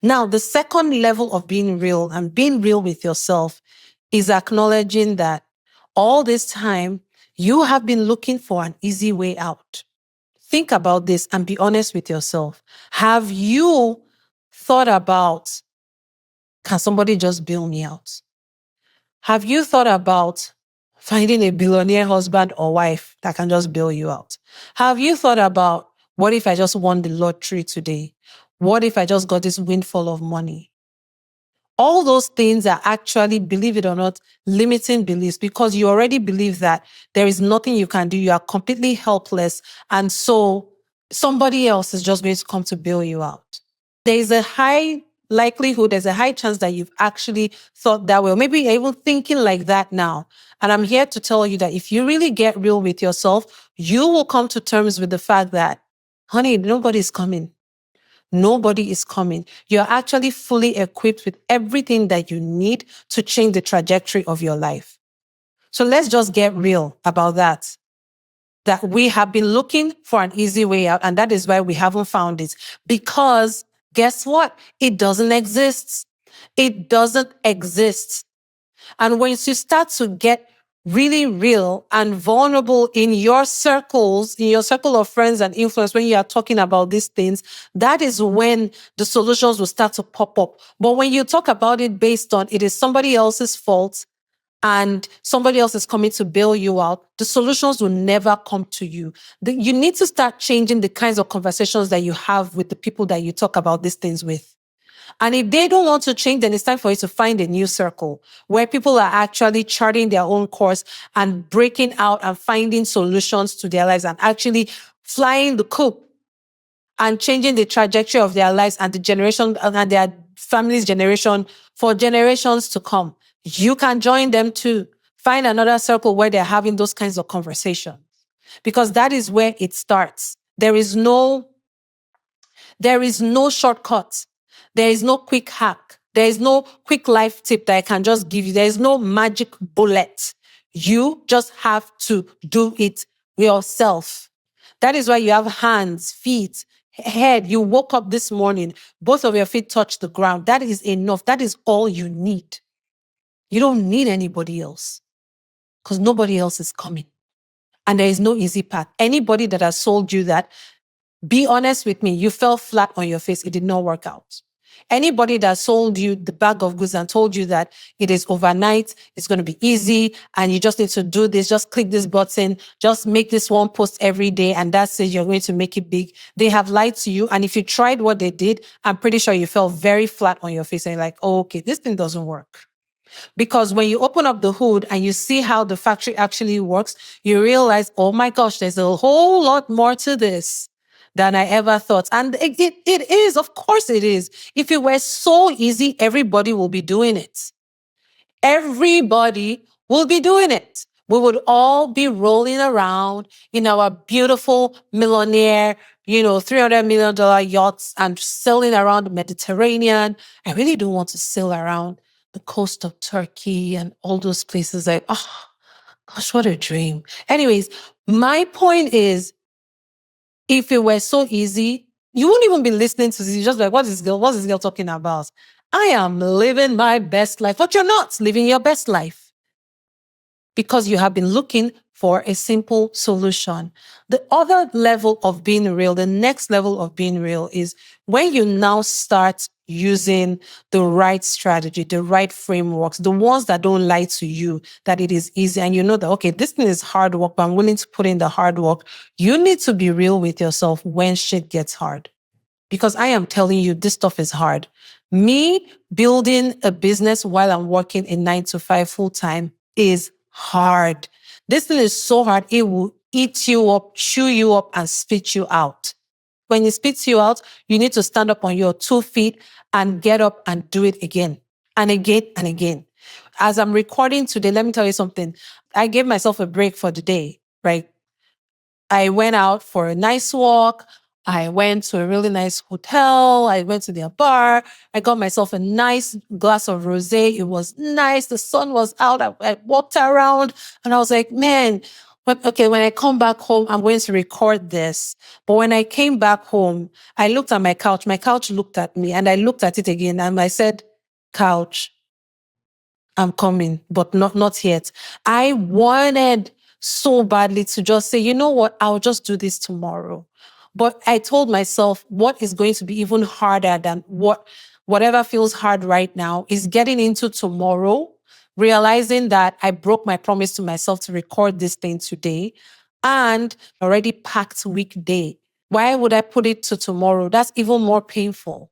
Now, the second level of being real and being real with yourself is acknowledging that all this time you have been looking for an easy way out. Think about this and be honest with yourself. Have you thought about, can somebody just bail me out? Have you thought about finding a billionaire husband or wife that can just bail you out? Have you thought about, what if I just won the lottery today? What if I just got this windfall of money? All those things are actually, believe it or not, limiting beliefs, because you already believe that there is nothing you can do. You are completely helpless. And so somebody else is just going to come to bail you out. There is a high likelihood, there's a high chance that you've actually thought that way, or maybe you're even thinking like that now. And I'm here to tell you that if you really get real with yourself, you will come to terms with the fact that, honey, nobody's coming. Nobody is coming. You're actually fully equipped with everything that you need to change the trajectory of your life. So let's just get real about that. That we have been looking for an easy way out, and that is why we haven't found it. Because guess what? It doesn't exist. It doesn't exist. And once you start to get really real and vulnerable in your circles, in your circle of friends and influence, when you are talking about these things, that is when the solutions will start to pop up. But when you talk about it based on it is somebody else's fault and somebody else is coming to bail you out, the solutions will never come to you. You need to start changing the kinds of conversations that you have with the people that you talk about these things with. And if they don't want to change, then it's time for you to find a new circle where people are actually charting their own course and breaking out and finding solutions to their lives and actually flying the coop and changing the trajectory of their lives and the generation and their family's generation for generations to come. You can join them too. Find another circle where they're having those kinds of conversations, because that is where it starts. There is no shortcut. There is no quick hack. There is no quick life tip that I can just give you. There is no magic bullet. You just have to do it yourself. That is why you have hands, feet, head. You woke up this morning, both of your feet touch the ground. That is enough. That is all you need. You don't need anybody else, because nobody else is coming. And there is no easy path. Anybody that has sold you that, be honest with me, you fell flat on your face. It did not work out. Anybody that sold you the bag of goods and told you that it is overnight, it's going to be easy, and you just need to do this, just click this button, just make this one post every day, and that's it, you're going to make it big. They have lied to you. And if you tried what they did, I'm pretty sure you fell very flat on your face and you're like, oh, okay, this thing doesn't work. Because when you open up the hood and you see how the factory actually works, you realize, oh my gosh, there's a whole lot more to this than I ever thought. And it is, of course it is. If it were so easy, everybody will be doing it. Everybody will be doing it. We would all be rolling around in our beautiful millionaire, $300 million yachts and sailing around the Mediterranean. I really don't want to sail around the coast of Turkey and all those places. Like, oh, gosh, what a dream. Anyways, my point is, if it were so easy, you wouldn't even be listening to this. You're just like, what's this girl talking about? I am living my best life. But you're not living your best life, because you have been looking for a simple solution. The other level of being real, the next level of being real, is when you now start using the right strategy, the right frameworks, the ones that don't lie to you, that it is easy. And you know that, okay, this thing is hard work, but I'm willing to put in the hard work. You need to be real with yourself when shit gets hard. Because I am telling you, this stuff is hard. Me building a business while I'm working a 9-to-5 full-time is hard. This thing is so hard, it will eat you up, chew you up, and spit you out. When it spits you out, you need to stand up on your 2 feet and get up and do it again and again and again. As I'm recording today, let me tell you something. I gave myself a break for the day, right? I went out for a nice walk. I went to a really nice hotel. I went to their bar. I got myself a nice glass of rosé. It was nice. The sun was out. I walked around and I was like, man, But okay, when I come back home, I'm going to record this. But when I came back home, I looked at my couch. My couch looked at me and I looked at it again and I said, couch, I'm coming, but not yet. I wanted so badly to just say, you know what, I'll just do this tomorrow. But I told myself what is going to be even harder than whatever feels hard right now is getting into tomorrow, realizing that I broke my promise to myself to record this thing today and already packed weekday. Why would I put it to tomorrow? That's even more painful.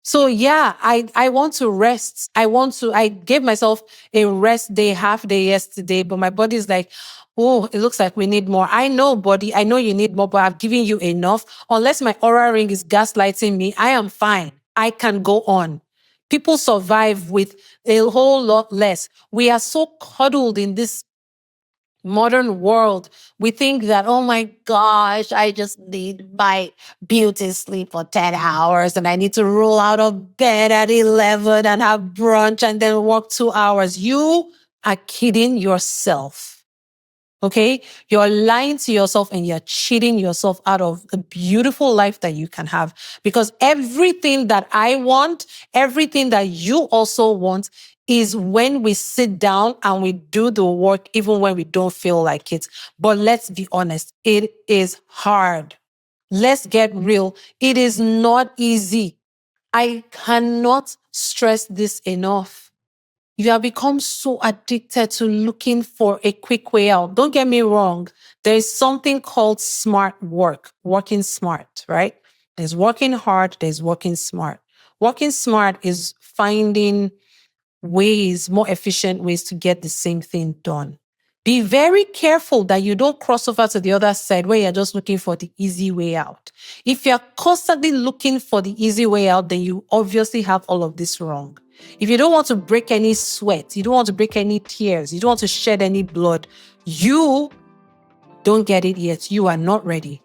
So yeah, I want to rest. I gave myself a rest day, half day yesterday, but my body's like, oh, it looks like we need more. I know, body, I know you need more, but I've given you enough. Unless my aura ring is gaslighting me, I am fine. I can go on. People survive with a whole lot less. We are so cuddled in this modern world. We think that, oh my gosh, I just need my beauty sleep for 10 hours and I need to roll out of bed at 11 and have brunch and then work 2 hours. You are kidding yourself. Okay, you're lying to yourself and you're cheating yourself out of a beautiful life that you can have. Because everything that I want, everything that you also want, is when we sit down and we do the work, even when we don't feel like it. But let's be honest, it is hard. Let's get real. It is not easy. I cannot stress this enough. You have become so addicted to looking for a quick way out. Don't get me wrong. There is something called smart work, working smart, right? There's working hard, there's working smart. Working smart is finding ways, more efficient ways to get the same thing done. Be very careful that you don't cross over to the other side where you're just looking for the easy way out. If you're constantly looking for the easy way out, then you obviously have all of this wrong. If you don't want to break any sweat, you don't want to break any tears, you don't want to shed any blood, you don't get it yet. You are not ready.